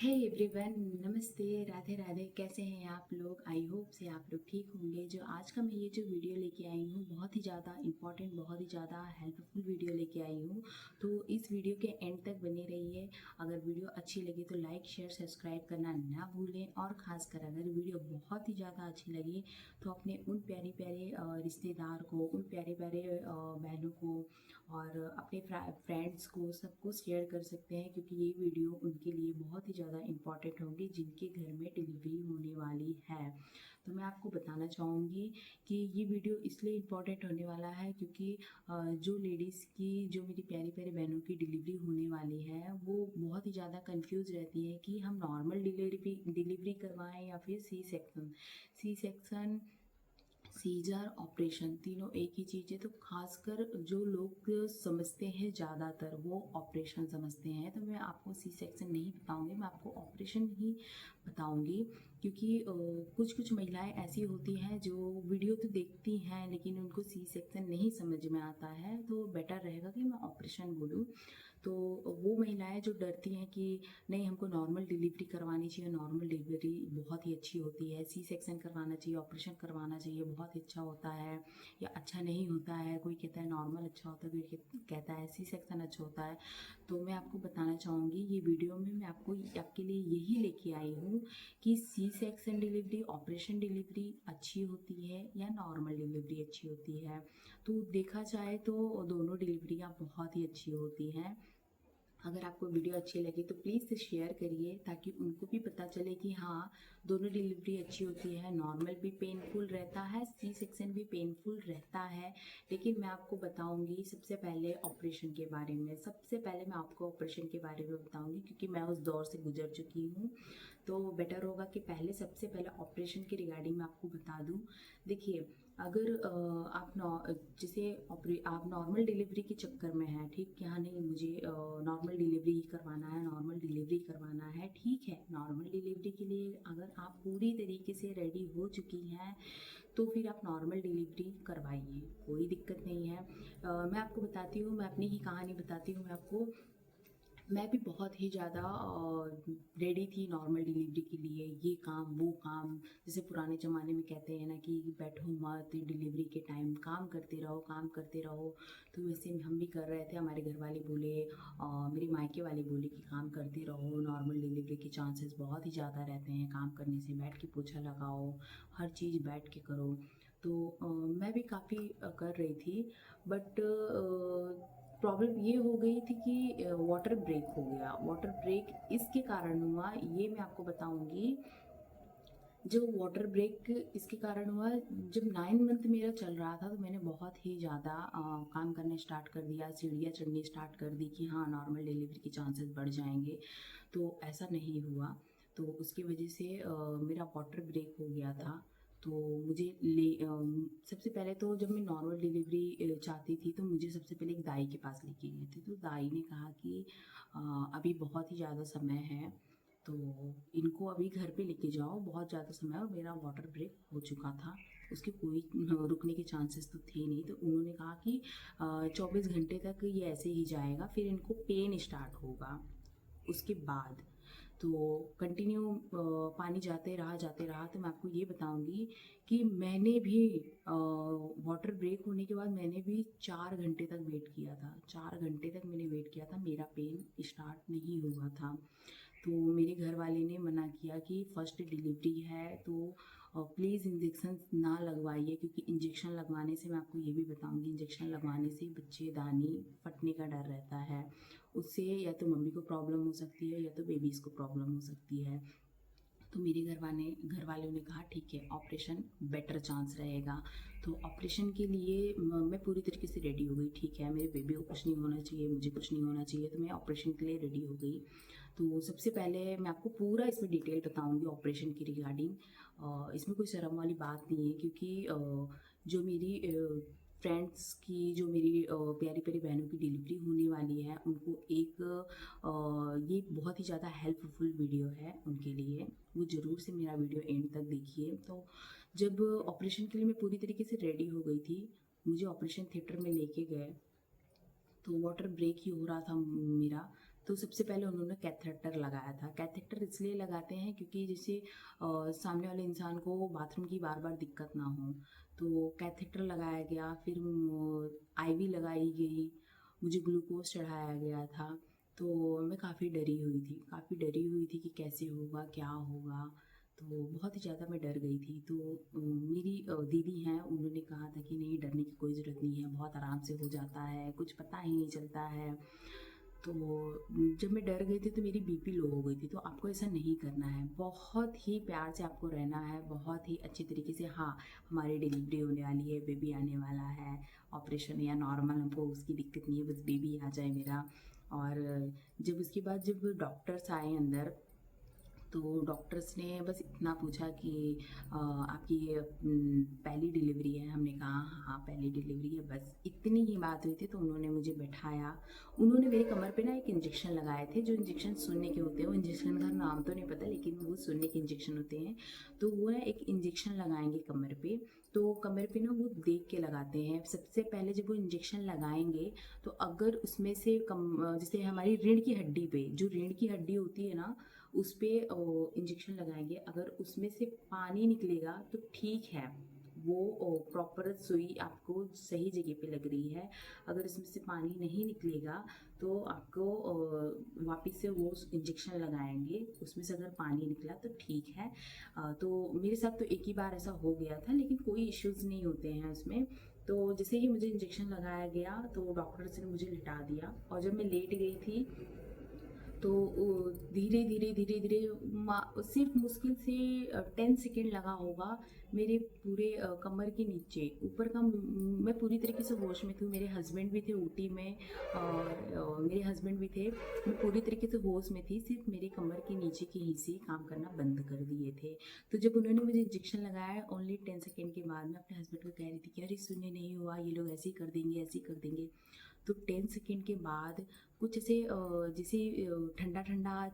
Hey everyone, नमस्ते, राधे राधे। कैसे हैं आप लोग? आई होप से आप लोग ठीक होंगे। जो आज का मैं ये जो वीडियो लेके आई हूँ, बहुत ही ज़्यादा इम्पॉर्टेंट, बहुत ही ज़्यादा हेल्पफुल वीडियो लेके आई हूँ। तो इस वीडियो के एंड तक बने रहिए। अगर वीडियो अच्छी लगी तो लाइक शेयर सब्सक्राइब करना ना भूलें। और ख़ासकर अगर वीडियो बहुत ही ज़्यादा अच्छी लगी तो अपने उन प्यारे प्यारे रिश्तेदार को, उन प्यारे प्यारे बहनों को और अपने फ्रेंड्स को, सबको शेयर कर सकते हैं, क्योंकि ये वीडियो उनके लिए बहुत ही ज़्यादा इम्पॉर्टेंट होगी जिनके घर में डिलीवरी होने वाली है। तो मैं आपको बताना चाहूँगी कि ये वीडियो इसलिए इम्पॉर्टेंट होने वाला है क्योंकि जो लेडीज़ की, जो मेरी प्यारी प्यारी बहनों की डिलीवरी होने वाली है, वो बहुत ही ज़्यादा कंफ्यूज रहती है कि हम नॉर्मल डिलीवरी करवाएं या फिर सी सेक्शन, सीजर, ऑपरेशन, तीनों एक ही चीज़ है। तो खासकर जो लोग समझते हैं ज़्यादातर वो ऑपरेशन समझते हैं। तो मैं आपको सी सेक्शन नहीं बताऊंगी, मैं आपको ऑपरेशन ही बताऊंगी। क्योंकि कुछ कुछ महिलाएं ऐसी होती हैं जो वीडियो तो देखती हैं लेकिन उनको सी सेक्शन नहीं समझ में आता है। तो बेटर रहेगा कि मैं ऑपरेशन बोलूँ। तो वो महिलाएं जो डरती हैं कि नहीं, हमको नॉर्मल डिलीवरी करवानी चाहिए, नॉर्मल डिलीवरी बहुत ही अच्छी होती है, सी सेक्शन करवाना चाहिए, ऑपरेशन करवाना चाहिए, बहुत ही अच्छा होता है, या अच्छा नहीं होता है, कोई कहता है नॉर्मल अच्छा होता है, कोई कहता है सी सेक्शन अच्छा होता है। तो मैं आपको बताना चाहूँगी ये वीडियो में, मैं आपको आपके लिए यही लेके आई हूँ कि C section delivery, operation delivery अच्छी होती है या नॉर्मल डिलीवरी अच्छी होती है। तो देखा जाए तो दोनों डिलीवरियाँ बहुत ही अच्छी होती हैं। अगर आपको वीडियो अच्छी लगी तो प्लीज़ शेयर करिए ताकि उनको भी पता चले कि हाँ, दोनों डिलीवरी अच्छी होती है। नॉर्मल भी पेनफुल रहता है, सी सेक्शन भी पेनफुल रहता है। लेकिन मैं आपको बताऊंगी सबसे पहले ऑपरेशन के बारे में। सबसे पहले मैं आपको ऑपरेशन के बारे में बताऊंगी क्योंकि मैं उस दौर से गुजर चुकी हूँ। तो बेटर होगा कि पहले, सबसे पहले ऑपरेशन के रिगार्डिंग मैं आपको बता दूँ। देखिए, अगर आप जैसे आप नॉर्मल डिलीवरी के चक्कर में हैं, ठीक, क्या नहीं, मुझे नॉर्मल डिलीवरी ही करवाना है, नॉर्मल डिलीवरी करवाना है, ठीक है। नॉर्मल डिलीवरी के लिए अगर आप पूरी तरीके से रेडी हो चुकी हैं तो फिर आप नॉर्मल डिलीवरी करवाइए, कोई दिक्कत नहीं है। मैं आपको बताती हूँ, मैं अपनी ही कहानी बताती हूँ मैं आपको। मैं भी बहुत ही ज़्यादा रेडी थी नॉर्मल डिलीवरी के लिए, ये काम वो काम। जैसे पुराने ज़माने में कहते हैं ना कि बैठो मत, डिलीवरी के टाइम काम करते रहो, काम करते रहो। तो वैसे हम भी कर रहे थे। हमारे घर वाले बोले, मेरे मायके वाले बोले कि काम करते रहो, नॉर्मल डिलीवरी के चांसेस बहुत ही ज़्यादा रहते हैं, काम करने से, बैठ के पोछा लगाओ, हर चीज़ बैठ के करो। तो मैं भी काफ़ी कर रही थी। बट प्रॉब्लम ये हो गई थी कि वाटर ब्रेक हो गया। वाटर ब्रेक इसके कारण हुआ, ये मैं आपको बताऊंगी। जो वाटर ब्रेक इसके कारण हुआ, जब 9 मंथ मेरा चल रहा था तो मैंने बहुत ही ज़्यादा काम करने स्टार्ट कर दिया, सीढ़ियाँ चढ़नी स्टार्ट कर दी कि हाँ, नॉर्मल डिलीवरी के चांसेस बढ़ जाएंगे। तो ऐसा नहीं हुआ। तो उसकी वजह से मेरा वाटर ब्रेक हो गया था। तो मुझे सबसे पहले तो जब मैं नॉर्मल डिलीवरी चाहती थी तो मुझे सबसे पहले एक दाई के पास लेके गए थे। तो दाई ने कहा कि अभी बहुत ही ज़्यादा समय है, तो इनको अभी घर पे लेके जाओ, बहुत ज़्यादा समय है। और मेरा वाटर ब्रेक हो चुका था, उसके कोई रुकने के चांसेस तो थे नहीं। तो उन्होंने कहा कि 24 घंटे तक ये ऐसे ही जाएगा, फिर इनको पेन स्टार्ट होगा उसके बाद। तो कंटिन्यू पानी जाते रहा। तो मैं आपको ये बताऊंगी कि मैंने भी वाटर ब्रेक होने के बाद मैंने भी 4 घंटे तक वेट किया था। 4 घंटे तक मैंने वेट किया था, मेरा पेन स्टार्ट नहीं हुआ था। तो मेरे घर वाले ने मना किया कि फर्स्ट डिलीवरी है तो प्लीज़ इंजेक्शन ना लगवाइए, क्योंकि इंजेक्शन लगवाने से, मैं आपको ये भी बताऊंगी, इंजेक्शन लगवाने से बच्चेदानी फटने का डर रहता है। उससे या तो मम्मी को प्रॉब्लम हो सकती है या तो बेबीज़ को प्रॉब्लम हो सकती है। तो मेरे घर वालों ने कहा ठीक है, ऑपरेशन बेटर चांस रहेगा। तो ऑपरेशन के लिए मैं पूरी तरीके से रेडी हो गई। ठीक है, मेरे बेबी को कुछ नहीं होना चाहिए, मुझे कुछ नहीं होना चाहिए, तो मैं ऑपरेशन के लिए रेडी हो गई। तो सबसे पहले मैं आपको पूरा इसमें डिटेल बताऊंगी ऑपरेशन की रिगार्डिंग। इसमें कोई शर्म वाली बात नहीं है, क्योंकि जो मेरी फ्रेंड्स की, जो मेरी प्यारी प्यारी बहनों की डिलीवरी होने वाली है, उनको एक ये बहुत ही ज़्यादा हेल्पफुल वीडियो है उनके लिए। वो ज़रूर से मेरा वीडियो एंड तक देखिए। तो जब ऑपरेशन के लिए मैं पूरी तरीके से रेडी हो गई थी, मुझे ऑपरेशन थिएटर में लेके गए। तो वाटर ब्रेक ही हो रहा था मेरा। तो सबसे पहले उन्होंने कैथेटर लगाया था। कैथेटर इसलिए लगाते हैं क्योंकि जैसे सामने वाले इंसान को बाथरूम की बार बार दिक्कत ना हो, तो कैथेटर लगाया गया। फिर आईवी लगाई गई, मुझे ग्लूकोज चढ़ाया गया था। तो मैं काफ़ी डरी हुई थी कि कैसे होगा, क्या होगा। तो बहुत ही ज़्यादा मैं डर गई थी। तो मेरी दीदी हैं, उन्होंने कहा था कि नहीं, डरने की कोई ज़रूरत नहीं है, बहुत आराम से हो जाता है, कुछ पता ही नहीं चलता है। तो जब मैं डर गई थी तो मेरी बीपी लो हो गई थी। तो आपको ऐसा नहीं करना है, बहुत ही प्यार से आपको रहना है, बहुत ही अच्छी तरीके से। हाँ, हमारी डिलीवरी होने वाली है, बेबी आने वाला है, ऑपरेशन या नॉर्मल हमको उसकी दिक्कत नहीं है, बस बेबी आ जाए मेरा। और जब उसके बाद जब डॉक्टर्स आए अंदर, तो डॉक्टर्स ने बस इतना पूछा कि आपकी ये पहली डिलीवरी है। हमने कहा हाँ पहली डिलीवरी है, बस इतनी ही बात हुई थी। तो उन्होंने मुझे बैठाया, उन्होंने मेरे कमर पे ना एक इंजेक्शन लगाए थे, जो इंजेक्शन सुनने के होते हैं। वो इंजेक्शन का नाम तो नहीं पता, लेकिन वो सुनने के इंजेक्शन होते हैं। तो वो है, एक इंजेक्शन लगाएंगे कमर पे। तो कमर पे ना वो देख के लगाते हैं। सबसे पहले जब वो इंजेक्शन लगाएंगे, तो अगर उसमें से जैसे हमारी रीढ़ की हड्डी पे, जो रीढ़ की हड्डी होती है ना, उस पर इंजेक्शन लगाएंगे। अगर उसमें से पानी निकलेगा तो ठीक है, वो प्रॉपर सुई आपको सही जगह पे लग रही है। अगर इसमें से पानी नहीं निकलेगा तो आपको वापस से वो इंजेक्शन लगाएंगे। उसमें से अगर पानी निकला तो ठीक है। तो मेरे साथ तो एक ही बार ऐसा हो गया था, लेकिन कोई इश्यूज़ नहीं होते हैं उसमें। तो जैसे ही मुझे इंजेक्शन लगाया गया तो डॉक्टर्स ने मुझे लिटा दिया, और जब मैं लेट गई थी तो धीरे धीरे धीरे धीरे सिर्फ मुश्किल से 10 सेकेंड लगा होगा। मेरे पूरे कमर के नीचे, ऊपर का मैं पूरी तरीके से होश में थी। मेरे हस्बैंड भी थे ऊटी में, और मेरे हस्बैंड भी थे। मैं पूरी तरीके से होश में थी, सिर्फ मेरे कमर के नीचे के हिस्से काम करना बंद कर दिए थे। तो जब उन्होंने मुझे इंजेक्शन लगाया ओनली 10 सेकेंड के बाद, मैं अपने हस्बैंड को कह रही थी कि अरे सुनने नहीं हुआ, ये लोग ऐसे ही कर देंगे, ऐसे ही कर देंगे। तो 10 सेकेंड के बाद कुछ ऐसे जैसे ठंडा ठंडा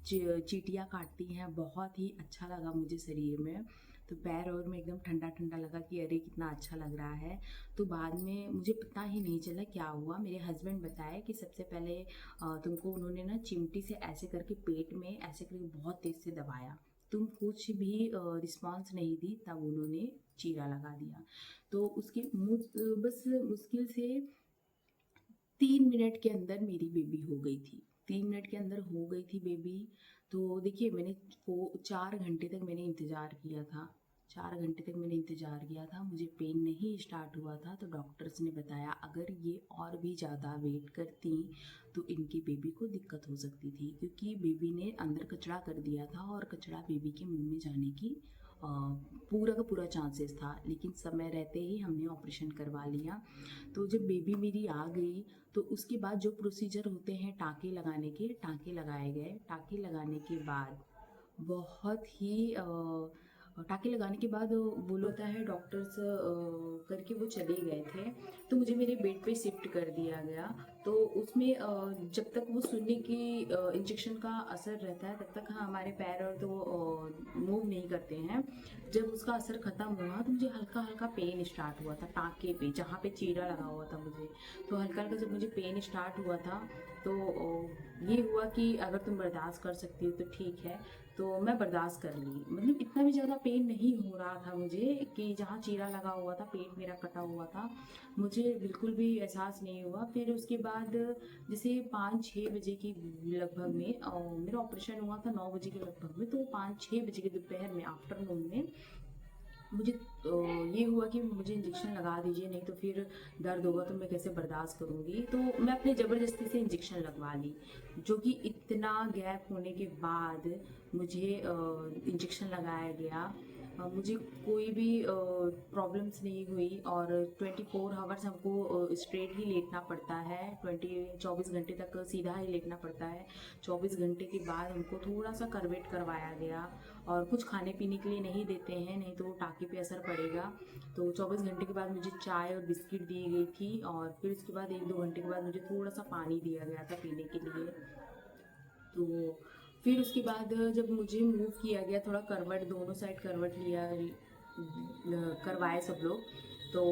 चींटियाँ काटती हैं, बहुत ही अच्छा लगा मुझे शरीर में। तो पैर और में एकदम ठंडा ठंडा लगा कि अरे कितना अच्छा लग रहा है। तो बाद में मुझे पता ही नहीं चला क्या हुआ। मेरे हस्बैंड बताए कि सबसे पहले तुमको उन्होंने ना चिमटी से ऐसे करके पेट में ऐसे करके बहुत तेज़ से दबाया, तुम कुछ भी रिस्पॉन्स नहीं दी, तब उन्होंने चीरा लगा दिया। तो उसके बस मुश्किल से 3 मिनट के अंदर मेरी बेबी हो गई थी। 3 मिनट के अंदर हो गई थी बेबी। तो देखिए, मैंने 4 घंटे तक मैंने इंतज़ार किया था। 4 घंटे तक मैंने इंतज़ार किया था, मुझे पेन नहीं स्टार्ट हुआ था। तो डॉक्टर्स ने बताया अगर ये और भी ज़्यादा वेट करती तो इनकी बेबी को दिक्कत हो सकती थी, क्योंकि बेबी ने अंदर कचरा कर दिया था, और कचरा बेबी के मुंह में जाने की पूरा का पूरा चांसेस था। लेकिन समय रहते ही हमने ऑपरेशन करवा लिया। तो जब बेबी मेरी आ गई, तो उसके बाद जो प्रोसीजर होते हैं टाँके लगाने के, टाँके लगाए गए। टाँके लगाने के बाद बहुत ही टाँके लगाने के बाद वो होता है, डॉक्टर्स करके वो चले गए थे। तो मुझे मेरे बेड पे शिफ्ट कर दिया गया। तो उसमें जब तक वो सुनने की इंजेक्शन का असर रहता है, तब तक हाँ, हमारे पैर और तो मूव नहीं करते हैं। जब उसका असर ख़त्म हुआ तो मुझे हल्का हल्का पेन स्टार्ट हुआ था टाँके पे, जहाँ पे चीरा लगा हुआ था मुझे। तो हल्का हल्का जब मुझे पेन स्टार्ट हुआ था, तो ये हुआ कि अगर तुम बर्दाश्त कर सकती हो तो ठीक है। तो मैं बर्दाश्त कर ली, मतलब इतना भी ज़्यादा पेन नहीं हो रहा था मुझे कि जहाँ चीरा लगा हुआ था, पेट मेरा कटा हुआ था, मुझे बिल्कुल भी एहसास नहीं हुआ। फिर उसके बाद जैसे 5-6 बजे की लगभग में मेरा ऑपरेशन हुआ था 9 बजे के लगभग में। तो 5-6 बजे के दोपहर में, आफ्टरनून में, मुझे ये हुआ कि मुझे इंजेक्शन लगा दीजिए, नहीं तो फिर दर्द होगा तो मैं कैसे बर्दाश्त करूँगी। तो मैं अपने ज़बरदस्ती से इंजेक्शन लगवा ली, जो कि इतना गैप होने के बाद मुझे इंजेक्शन लगाया गया। मुझे कोई भी प्रॉब्लम्स नहीं हुई। और 24 आवर्स हमको स्ट्रेट ही लेटना पड़ता है, 24 घंटे तक सीधा ही लेटना पड़ता है। 24 घंटे के बाद हमको थोड़ा सा करवेट करवाया गया, और कुछ खाने पीने के लिए नहीं देते हैं, नहीं तो टाँके पे असर पड़ेगा। तो 24 घंटे के बाद मुझे चाय और बिस्किट दी गई थी, और फिर उसके बाद 1-2 घंटे के बाद मुझे थोड़ा सा पानी दिया गया था पीने के लिए। तो फिर उसके बाद जब मुझे मूव किया गया, थोड़ा करवट, दोनों साइड करवट लिया करवाए सब लोग। तो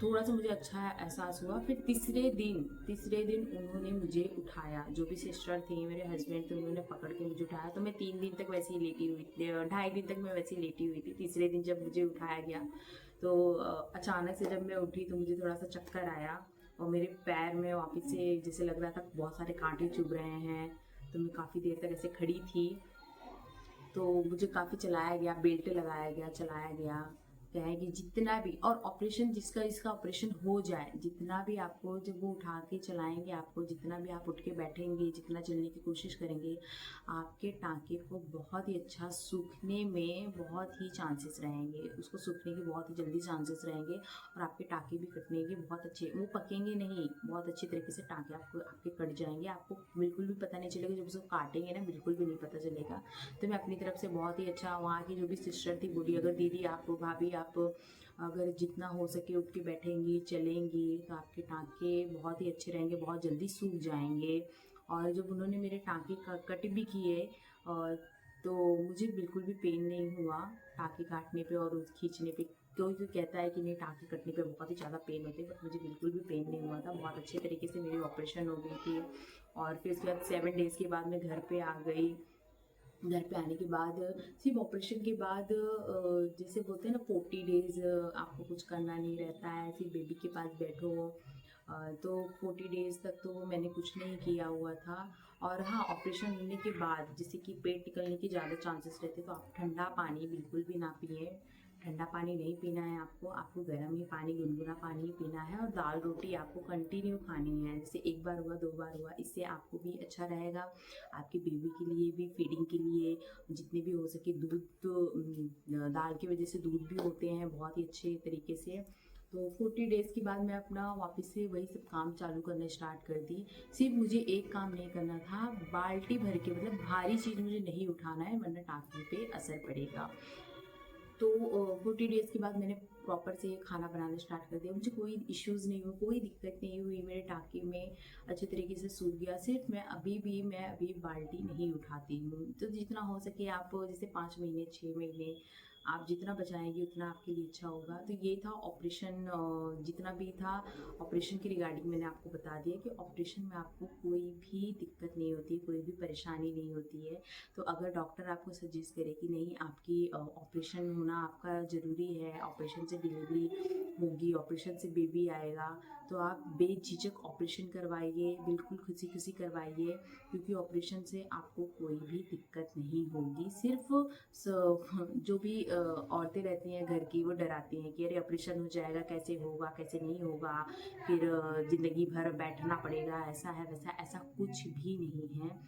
थोड़ा सा मुझे अच्छा एहसास हुआ। फिर तीसरे दिन उन्होंने मुझे उठाया, जो भी सिस्टर थी, मेरे हस्बैंड थे, उन्होंने पकड़ के मुझे उठाया। तो मैं 3 दिन तक वैसे ही लेटी हुई थी, 2.5 दिन तक मैं वैसे ही लेटी हुई थी। तीसरे दिन जब मुझे उठाया गया तो अचानक से जब मैं उठी तो मुझे थोड़ा सा चक्कर आया और मेरे पैर में वापस से जैसे लग रहा था बहुत सारे कांटे चुभ रहे हैं। तो मैं काफ़ी देर तक ऐसे खड़ी थी। तो मुझे काफ़ी चलाया गया, बेल्ट लगाया गया, चलाया गया। क्या है कि जितना भी, और ऑपरेशन जिसका इसका ऑपरेशन हो जाए, जितना भी आपको जब वो उठा के चलाएंगे, आपको जितना भी आप उठ के बैठेंगे, जितना चलने की कोशिश करेंगे, आपके टाँके को बहुत ही अच्छा सूखने में बहुत ही चांसेस रहेंगे, उसको सूखने के बहुत ही जल्दी चांसेस रहेंगे। और आपके टाँके भी कटने के बहुत अच्छे, वो पकेंगे नहीं, बहुत अच्छे तरीके से टाँके आपको आपके कट जाएंगे। आपको बिल्कुल भी पता नहीं चलेगा, जब उसको काटेंगे ना बिल्कुल भी नहीं पता चलेगा। तो मैं अपनी तरफ से बहुत ही अच्छा, वहाँ की जो भी सिस्टर थी बोली, अगर दीदी आप, भाभी आप अगर जितना हो सके उठ के बैठेंगी, चलेंगी, तो आपके टाँके बहुत ही अच्छे रहेंगे, बहुत जल्दी सूख जाएंगे। और जब उन्होंने मेरे टाँके कट भी किए और तो मुझे बिल्कुल भी पेन नहीं हुआ टाँके काटने पे और खींचने पे। कोई कोई कहता है कि नहीं, टाँके कटने पे बहुत ही ज़्यादा पेन होते हैं, बट मुझे बिल्कुल भी पेन नहीं हुआ था। बहुत अच्छे तरीके से मेरी ऑपरेशन हो गई थी। और फिर उसके बाद 7 डेज़ के बाद मैं घर पे आ गई। घर पे आने के बाद सिर्फ ऑपरेशन के बाद जैसे बोलते हैं ना 40 डेज़ आपको कुछ करना नहीं रहता है, सिर्फ बेबी के पास बैठो। तो 40 डेज़ तक तो मैंने कुछ नहीं किया हुआ था। और हाँ, ऑपरेशन होने के बाद जैसे कि पेट निकलने के ज़्यादा चांसेस रहते, तो आप ठंडा पानी बिल्कुल भी ना पिए। ठंडा पानी नहीं पीना है आपको, आपको गर्म ही पानी, गुनगुना पानी ही पीना है। और दाल रोटी आपको कंटिन्यू खानी है, जैसे एक बार हुआ, 2 बार हुआ, इससे आपको भी अच्छा रहेगा, आपके बेबी के लिए भी, फीडिंग के लिए। जितने भी हो सके दूध, तो दाल की वजह से दूध भी होते हैं बहुत ही अच्छे तरीके से। तो 40 डेज़ के बाद मैं अपना वापस से वही सब काम चालू करना स्टार्ट कर दी। सिर्फ मुझे एक काम नहीं करना था, बाल्टी भर के, मतलब भारी चीज़ मुझे नहीं उठाना है, वरना टाँकी पे असर पड़ेगा। तो 40 डेज़ के बाद मैंने प्रॉपर से खाना बनाना स्टार्ट कर दिया। मुझे कोई इश्यूज़ नहीं हुआ, कोई दिक्कत नहीं हुई, मेरे टाँके में अच्छे तरीके से सूख गया। सिर्फ मैं अभी बाल्टी नहीं उठाती हूँ। तो जितना हो सके आप, जैसे 5 महीने, 6 महीने आप जितना बचाएँगे उतना आपके लिए अच्छा होगा। तो ये था ऑपरेशन, जितना भी था ऑपरेशन के रिगार्डिंग मैंने आपको बता दिया कि ऑपरेशन में आपको कोई भी दिक्कत नहीं होती, कोई भी परेशानी नहीं होती है। तो अगर डॉक्टर आपको सजेस्ट करे कि नहीं, आपकी ऑपरेशन होना आपका ज़रूरी है, ऑपरेशन से डिलीवरी होगी, ऑपरेशन से बेबी आएगा, तो आप बेझिझक ऑपरेशन करवाइए, बिल्कुल खुशी खुशी करवाइए, क्योंकि ऑपरेशन से आपको कोई भी दिक्कत नहीं होगी। सिर्फ जो भी औरतें रहती हैं घर की, वो डराती हैं कि अरे ऑपरेशन हो जाएगा, कैसे होगा, कैसे नहीं होगा, फिर ज़िंदगी भर बैठना पड़ेगा, ऐसा है वैसा। ऐसा कुछ भी नहीं है।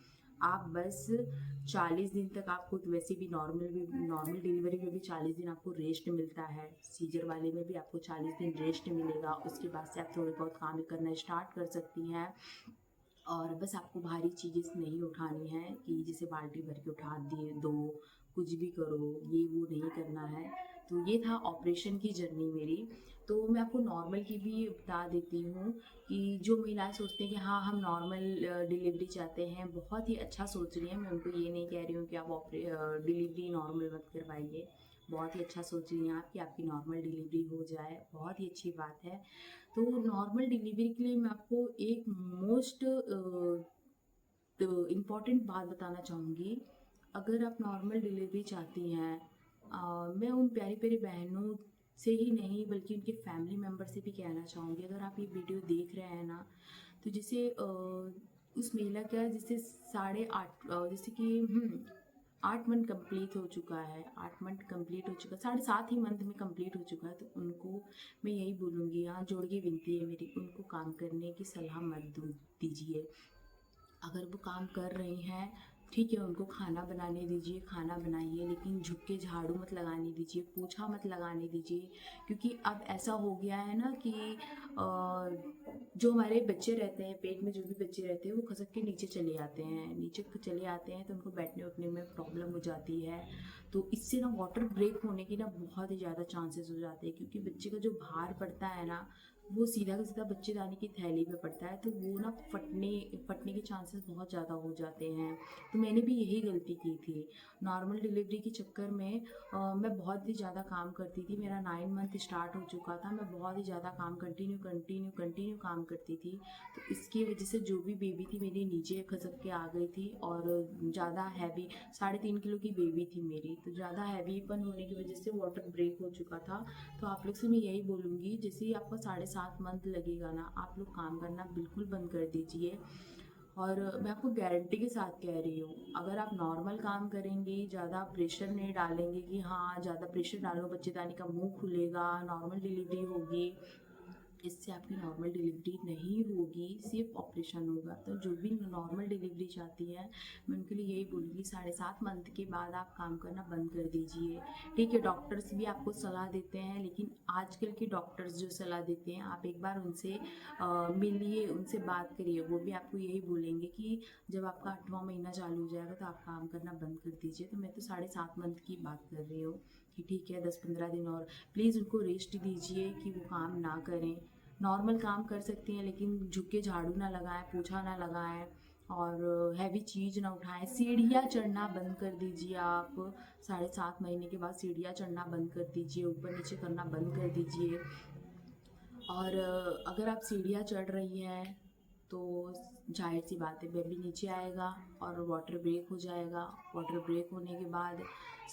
आप बस 40 दिन तक, आपको तो वैसे भी नॉर्मल डिलीवरी में भी 40 दिन आपको रेस्ट मिलता है, सीजर वाले में भी आपको 40 दिन रेस्ट मिलेगा। उसके बाद से आप थोड़े बहुत काम करना स्टार्ट कर सकती हैं। और बस आपको भारी चीज़ें नहीं उठानी है कि जैसे बाल्टी भर के उठा दिए दो, कुछ भी करो, ये वो नहीं करना है। तो ये था ऑपरेशन की जर्नी मेरी। तो मैं आपको नॉर्मल की भी बता देती हूँ कि जो महिलाएं सोचती हैं कि हाँ हम नॉर्मल डिलीवरी चाहते हैं, बहुत ही अच्छा सोच रही हैं। मैं उनको ये नहीं कह रही हूँ कि आप डिलीवरी नॉर्मल मत करवाइए, बहुत ही अच्छा सोच रही हैं आप कि आपकी नॉर्मल डिलीवरी हो जाए, बहुत ही अच्छी बात है। तो नॉर्मल डिलीवरी के लिए मैं आपको एक मोस्ट इम्पॉर्टेंट बात बताना चाहूँगी। अगर आप नॉर्मल डिलीवरी चाहती हैं, मैं उन प्यारी प्यारी बहनों से ही नहीं बल्कि उनके फैमिली मेम्बर से भी कहना चाहूँगी, अगर आप ये वीडियो देख रहे हैं ना, तो जैसे उस महिला का जैसे 8.5 जैसे कि 8 मंथ कंप्लीट हो चुका है, 8 मंथ कंप्लीट हो चुका है, 7.5 ही मंथ में कंप्लीट हो चुका है। तो उनको मैं यही बोलूँगी, यहाँ जोड़ के विनती है मेरी, उनको काम करने की सलाह मत दीजिए। अगर वो काम कर रही हैं, ठीक है, उनको खाना बनाने दीजिए, खाना बनाइए, लेकिन झुक के झाड़ू मत लगाने दीजिए, पोछा मत लगाने दीजिए। क्योंकि अब ऐसा हो गया है ना कि जो हमारे बच्चे रहते हैं, पेट में जो भी बच्चे रहते हैं, वो खसक के नीचे चले आते हैं, तो उनको बैठने उठने में प्रॉब्लम हो जाती है। तो इससे ना वाटर ब्रेक होने की ना बहुत ही ज़्यादा चांसेस हो जाते हैं, क्योंकि बच्चे का जो भार पड़ता है ना, वो सीधा का सीधा बच्चेदानी की थैली पे पड़ता है, तो वो ना फटने के चांसेस बहुत ज़्यादा हो जाते हैं। तो मैंने भी यही गलती की थी। नॉर्मल डिलीवरी के चक्कर में मैं बहुत ही ज़्यादा काम करती थी। मेरा 9 मंथ स्टार्ट हो चुका था। मैं बहुत ही ज़्यादा काम कंटिन्यू काम करती थी। तो इसकी वजह से जो भी बेबी थी मेरी नीचे खसक के आ गई थी, और ज़्यादा हैवी 3.5 किलो की बेबी थी मेरी, तो ज़्यादा हैवीपन होने की वजह से वाटर ब्रेक हो चुका था। तो आप लोग से मैं यही बोलूँगी, जैसे ही आपको 7.5 मंथ लगेगा ना, आप लोग काम करना बिल्कुल बंद कर दीजिए। और मैं आपको गारंटी के साथ कह रही हूँ, अगर आप नॉर्मल काम करेंगे, ज़्यादा प्रेशर नहीं डालेंगे कि हाँ ज़्यादा प्रेशर डालो बच्चेदानी का मुंह खुलेगा, नॉर्मल डिलीवरी होगी, इससे आपकी नॉर्मल डिलीवरी नहीं होगी, सिर्फ ऑपरेशन होगा। तो जो भी नॉर्मल डिलीवरी चाहती है, मैं उनके लिए यही बोलूँगी 7.5 मंथ के बाद आप काम करना बंद कर दीजिए। ठीक है, डॉक्टर्स भी आपको सलाह देते हैं, लेकिन आजकल के डॉक्टर्स जो सलाह देते हैं, आप एक बार उनसे मिलिए, उनसे बात करिए। वो भी आपको यही बोलेंगे कि जब आपका 8वां महीना चालू हो जाएगा तो आप काम करना बंद कर दीजिए। तो मैं तो 7.5 मंथ की बात कर रही हूँ कि ठीक है 10-15 दिन और प्लीज़ उनको रेस्ट दीजिए कि वो काम ना करें। नॉर्मल काम कर सकती हैं, लेकिन झुक के झाड़ू ना लगाएं, पोछा ना लगाएं, और हैवी चीज़ ना उठाएं। सीढ़ियाँ चढ़ना बंद कर दीजिए आप। 7.5 महीने के बाद सीढ़ियाँ चढ़ना बंद कर दीजिए, ऊपर नीचे करना बंद कर दीजिए। और अगर आप सीढ़ियाँ चढ़ रही हैं तो जाहिर सी बात है बेबी नीचे आएगा और वाटर ब्रेक हो जाएगा। वाटर ब्रेक होने के बाद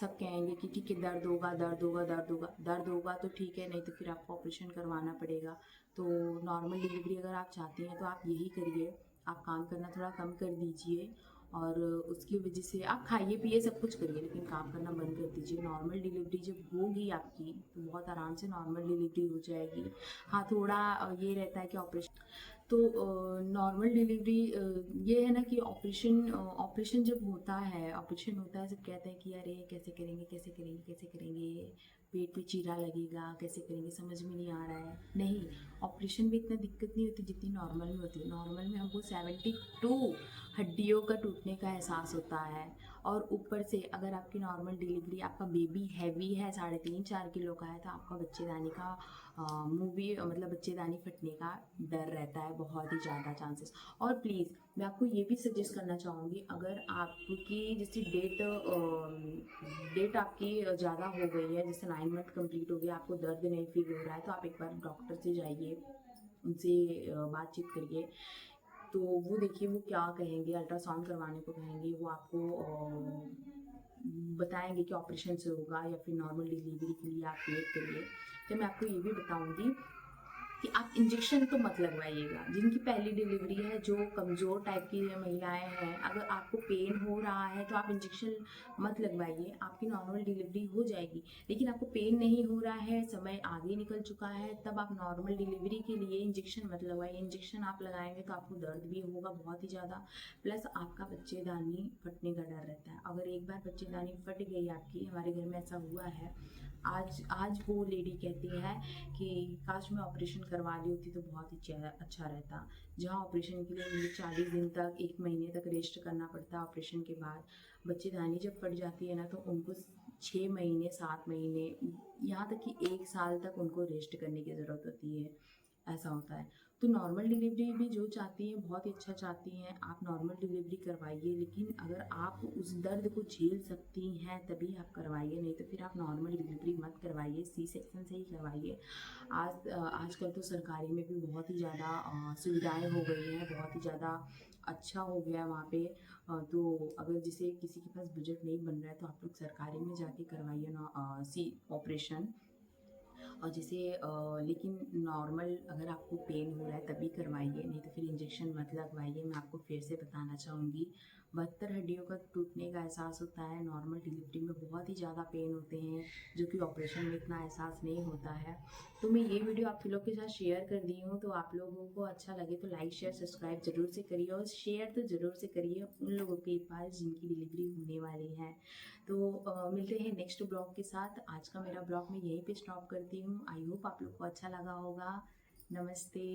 सब कहेंगे कि ठीक है दर्द होगा, दर्द होगा, दर्द होगा। दर्द होगा तो ठीक है, नहीं तो फिर आपको ऑपरेशन करवाना पड़ेगा। तो नॉर्मल डिलीवरी अगर आप चाहती हैं तो आप यही करिए, आप काम करना थोड़ा कम कर दीजिए, और उसकी वजह से आप खाइए पिए सब कुछ करिए, लेकिन काम करना बंद कर दीजिए। नॉर्मल डिलीवरी जब होगी आपकी तो बहुत आराम से नॉर्मल डिलीवरी हो जाएगी। हाँ, थोड़ा ये रहता है कि ऑपरेशन, तो नॉर्मल डिलीवरी ये है ना कि ऑपरेशन जब होता है, सब कहते हैं कि अरे कैसे करेंगे, कैसे करेंगे, कैसे करेंगे, पेट पे चीरा लगेगा, कैसे करेंगे, समझ में नहीं आ रहा है। नहीं, ऑपरेशन में इतना दिक्कत नहीं होती जितनी नॉर्मल में होती है। नॉर्मल में हमको 72 हड्डियों का टूटने का एहसास होता है, और ऊपर से अगर आपकी नॉर्मल डिलीवरी, आपका बेबी हैवी है, 3.5-4 किलो का है, तो आपका बच्चेदानी का मुंह भी, मतलब बच्चेदानी फटने का डर रहता है, बहुत ही ज़्यादा चांसेस। और प्लीज़ मैं आपको ये भी सजेस्ट करना चाहूँगी, अगर आपकी जैसे डेट आपकी ज़्यादा हो गई है, जैसे 9 मंथ कंप्लीट हो गया, आपको दर्द नहीं फील हो रहा है, तो आप एक बार डॉक्टर से जाइए, उनसे बातचीत करिए। तो वो देखिए वो क्या कहेंगे, अल्ट्रासाउंड करवाने को कहेंगे, वो आपको बताएंगे कि ऑपरेशन से होगा या फिर नॉर्मल डिलीवरी के लिए आप वेट करिए। तो मैं आपको ये भी बताऊंगी कि आप इंजेक्शन तो मत लगवाइएगा। जिनकी पहली डिलीवरी है, जो कमज़ोर टाइप की महिलाएं हैं, अगर आपको पेन हो रहा है तो आप इंजेक्शन मत लगवाइए, आपकी नॉर्मल डिलीवरी हो जाएगी। लेकिन आपको पेन नहीं हो रहा है, समय आगे निकल चुका है, तब आप नॉर्मल डिलीवरी के लिए इंजेक्शन मत लगवाइए। इंजेक्शन आप लगाएंगे तो आपको दर्द भी होगा बहुत ही ज़्यादा, प्लस आपका बच्चेदानी फटने का डर रहता है। अगर एक बार बच्चेदानी फट गई आपकी, हमारे घर में ऐसा हुआ है, आज आज वो लेडी कहती है कि काश मैं ऑपरेशन करवा ली होती तो बहुत ही अच्छा रहता। जहाँ ऑपरेशन के लिए मुझे 40 दिन तक, 1 महीने तक रेस्ट करना पड़ता है ऑपरेशन के बाद। बच्चेदानी जब फट जाती है ना, तो उनको 6 महीने, 7 महीने, यहाँ तक कि 1 साल तक उनको रेस्ट करने की ज़रूरत होती है, ऐसा होता है। तो नॉर्मल डिलीवरी भी जो चाहती हैं, बहुत ही अच्छा चाहती हैं, आप नॉर्मल डिलीवरी करवाइए, लेकिन अगर आप उस दर्द को झेल सकती हैं तभी आप करवाइए, नहीं तो फिर आप नॉर्मल डिलीवरी मत करवाइए, सी सेक्शन से ही करवाइए। आजकल तो सरकारी में भी बहुत ही ज़्यादा सुविधाएं हो गई हैं, बहुत ही ज़्यादा अच्छा हो गया है वहाँ पे। तो अगर जैसे किसी के पास बजट नहीं बन रहा है तो आप लोग सरकारी में जाके करवाइए ना सी ऑपरेशन। और जैसे लेकिन नॉर्मल अगर आपको पेन हो रहा है तभी करवाइए, नहीं तो फिर इंजेक्शन मत लगवाइए। मैं आपको फिर से बताना चाहूँगी, 72 हड्डियों का टूटने का एहसास होता है। नॉर्मल डिलीवरी में बहुत ही ज़्यादा पेन होते हैं, जो कि ऑपरेशन में इतना एहसास नहीं होता है। तो मैं ये वीडियो आप लोग के साथ शेयर कर दी हूँ, तो आप लोगों को अच्छा लगे तो लाइक शेयर सब्सक्राइब जरूर से करिए, और शेयर तो ज़रूर से करिए उन लोगों के पास जिनकी डिलीवरी होने वाली है। तो मिलते हैं नेक्स्ट ब्लॉग के साथ। आज का मेरा ब्लॉग मैं यहीं पे स्टॉप करती हूँ। आई होप आप लोग को अच्छा लगा होगा। नमस्ते।